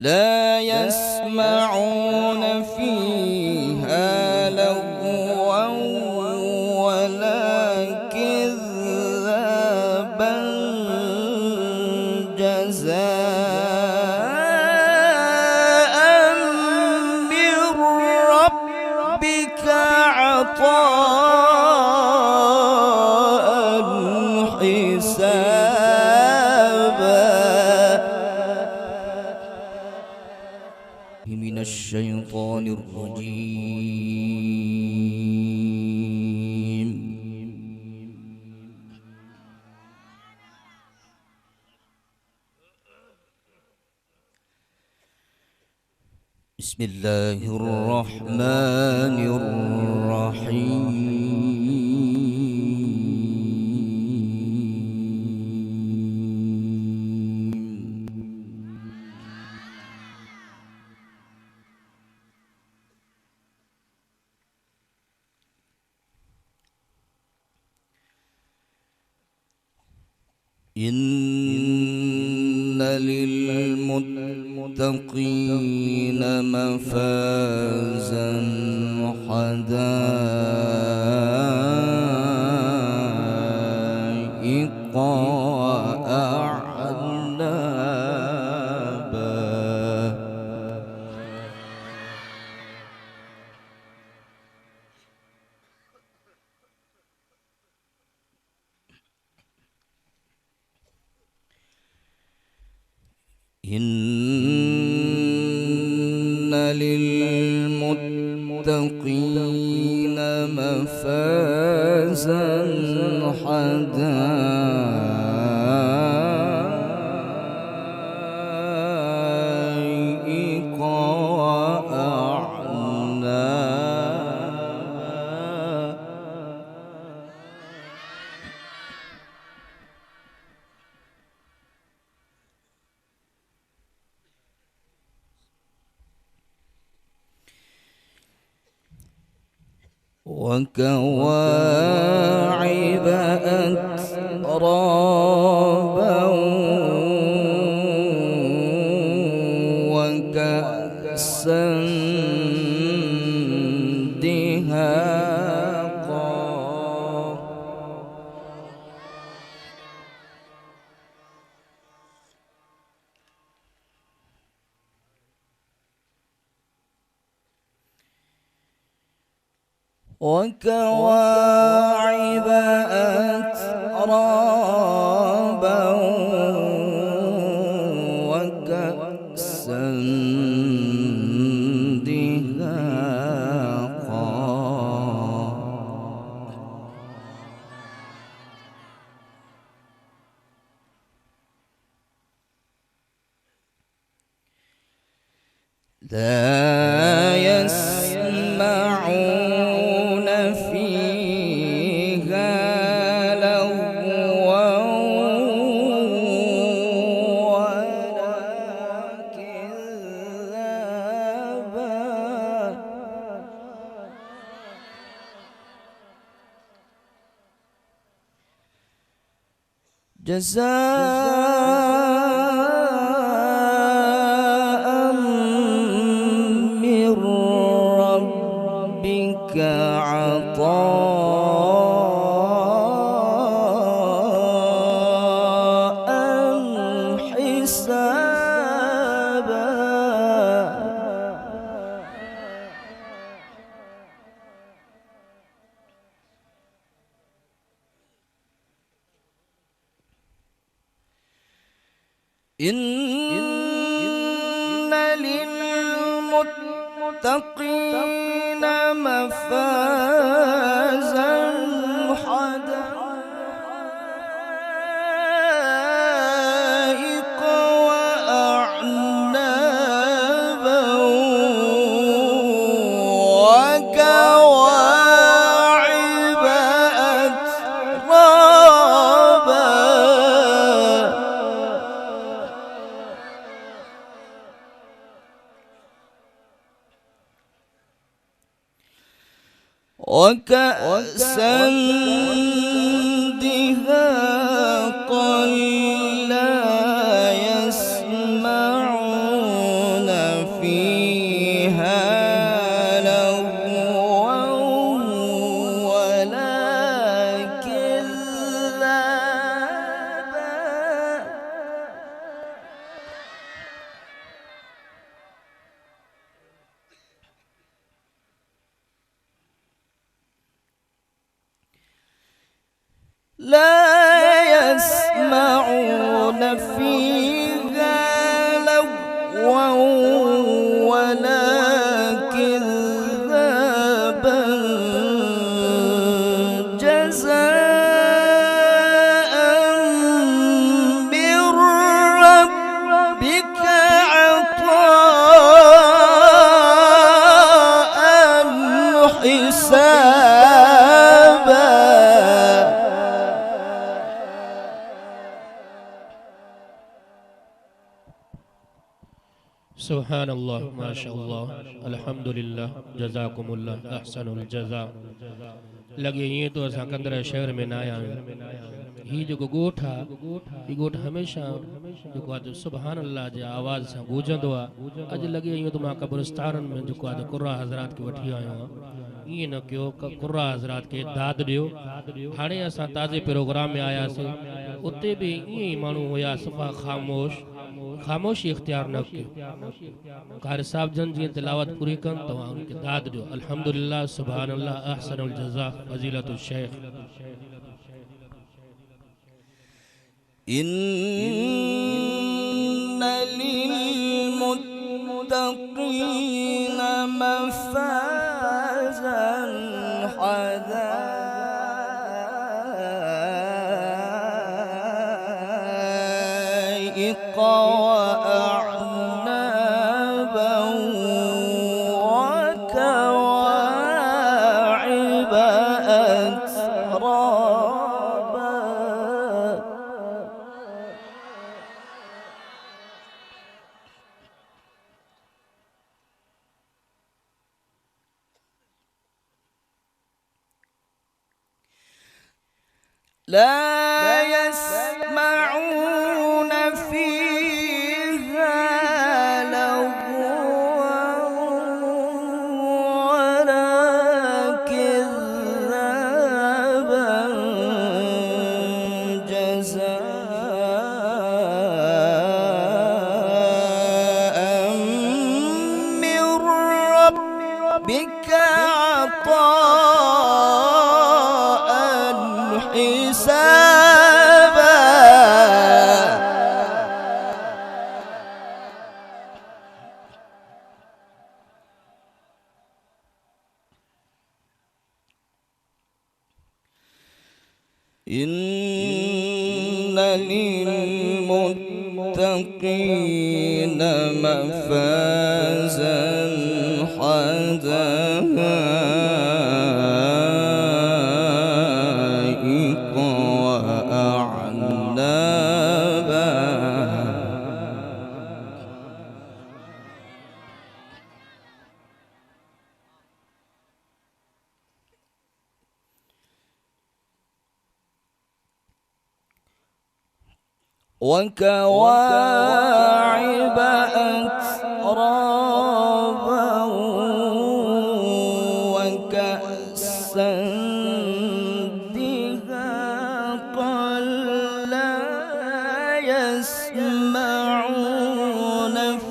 لا يسمعون فيها لغوا ولا كذابا جزاء من ربك عطاء حسابا. من الشيطان الرجيم. بسم الله الرحمن الرحيم. إن للمتقين مفازا حدائق وأعنابا. إن للمتقين مفازا حدائق وأعنابا. وكواعب أترابا وكأسا دهاقا. وكواعب أترابا وكأسا دهاقا. لا يسمعون فيها لغوا ولا كذابا. جزاء من ربك عطاء حسابا. إن للمتقين مفازا حدائق وأعنابا وكواعب أترابا. وكأسا دهاقا لا يسمعون لا يسمعون فيها لغوا ولا كذابا جزاء من ربك عطاء حسابا. سبحان الله ما شاء الله الحمد لله جزاكم الله احسن الجزاء. लगे ये तो असां कंदड़ शहर में न आया आहियूं। ही जेको ॻोठ आहे ही ॻोठ हमेशह जेको आहे सुभान अल्लाह जे आवाज़ सां गूंजंदो आहे। अॼु लॻे ईअं त मां क़ब्रिस्ताननि में जेको आहे क़ुर्रा हज़रात खे वठी आयो आहियां। ईअं न कयो क़ुर्रा हज़रात खे दाद ॾियो। हाणे असां ताज़े प्रोग्राम में आयासीं, उते बि ईअं ई माण्हू हुया सफ़ा ख़ामोशी इख्तियार न कयो। कारी साहब जन जीअं तिलावत पूरी कनि तव्हां उनखे दाद ॾियो। अल्हम्दुलिल्लाह सुभान अल्लाह अहसनुल जज़ा फज़ीलतुल शेख। इन्न लिल्मुत्तक़ीन मफ़ाज़न हदाइक़ वअعنابا وكواعب أترابا. لا يسمعون فيها لغوا ولا كذابا جزاء من ربك عطاء حسابا. إن للمتقين مفازا حدائق وأعنابا. وكواعب أترابا وكأسا دهاقا لا يسمعون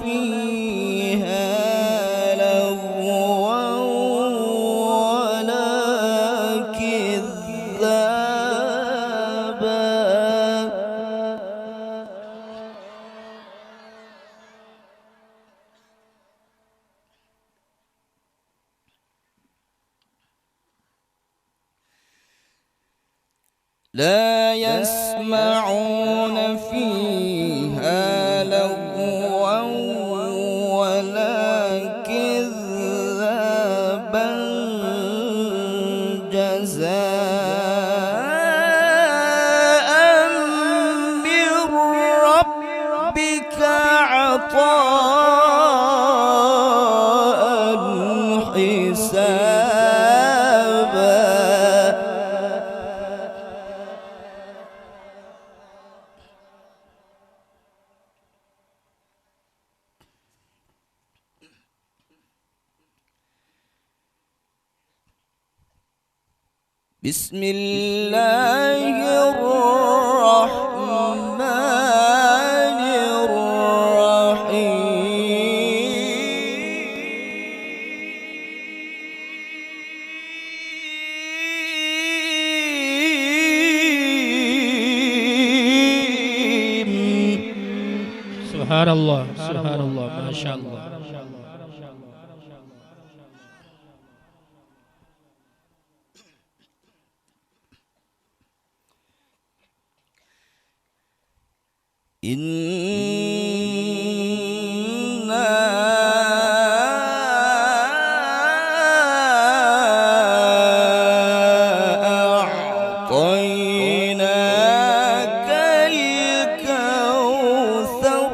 فيها لغوا ولا كذابا. لا يسمعون فيها لغوا ولا كذابا جزاء من ربك عطاء حسابا. بسم الله الرحمن الرحيم. Subhanallah, Subhanallah, Masya Allah. أعطيناك الكوثر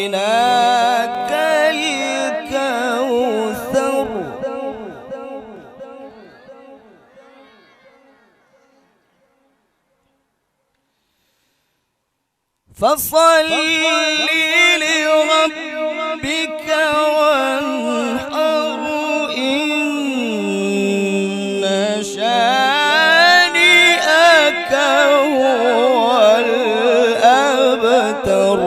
أعطيناك الكوثر فصل لربك وانحر إن شانئك هو الأبتر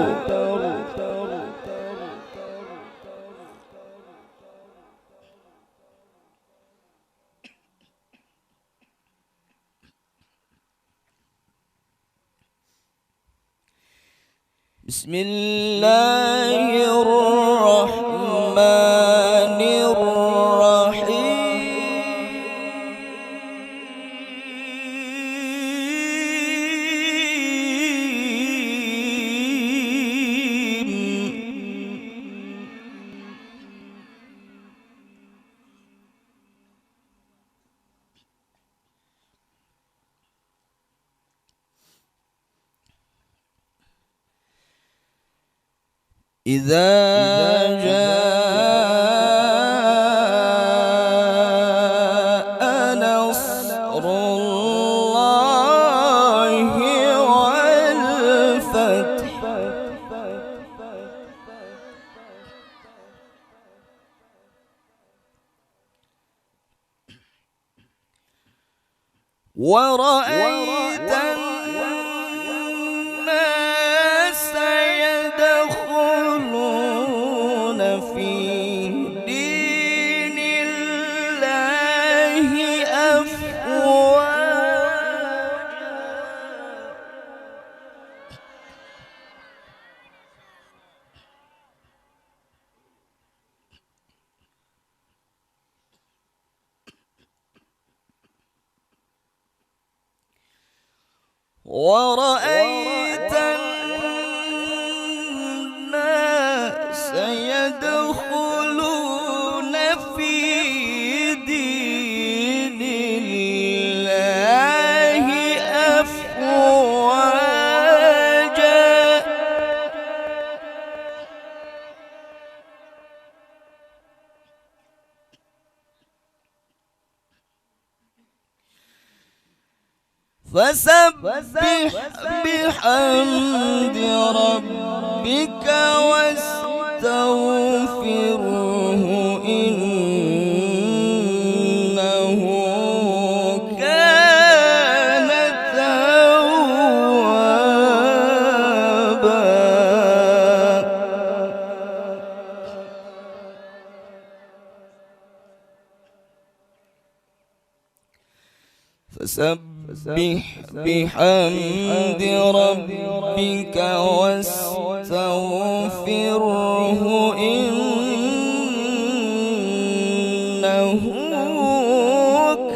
بسم الله الرحمن الرحيم إذا جاء نصر الله والفتح ورأيت الناس يدخلون في دين الله أفواجا ورأيت الناس يدخلون في دين الله أفواجا فسبح بحمد ربك واستغفره إنه كان توابا فسبح بحمد ربك واستغفره إنه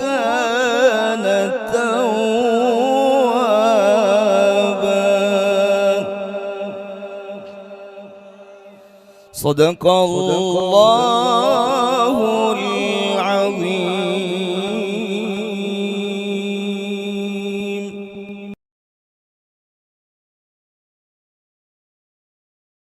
كان توابا صدق الله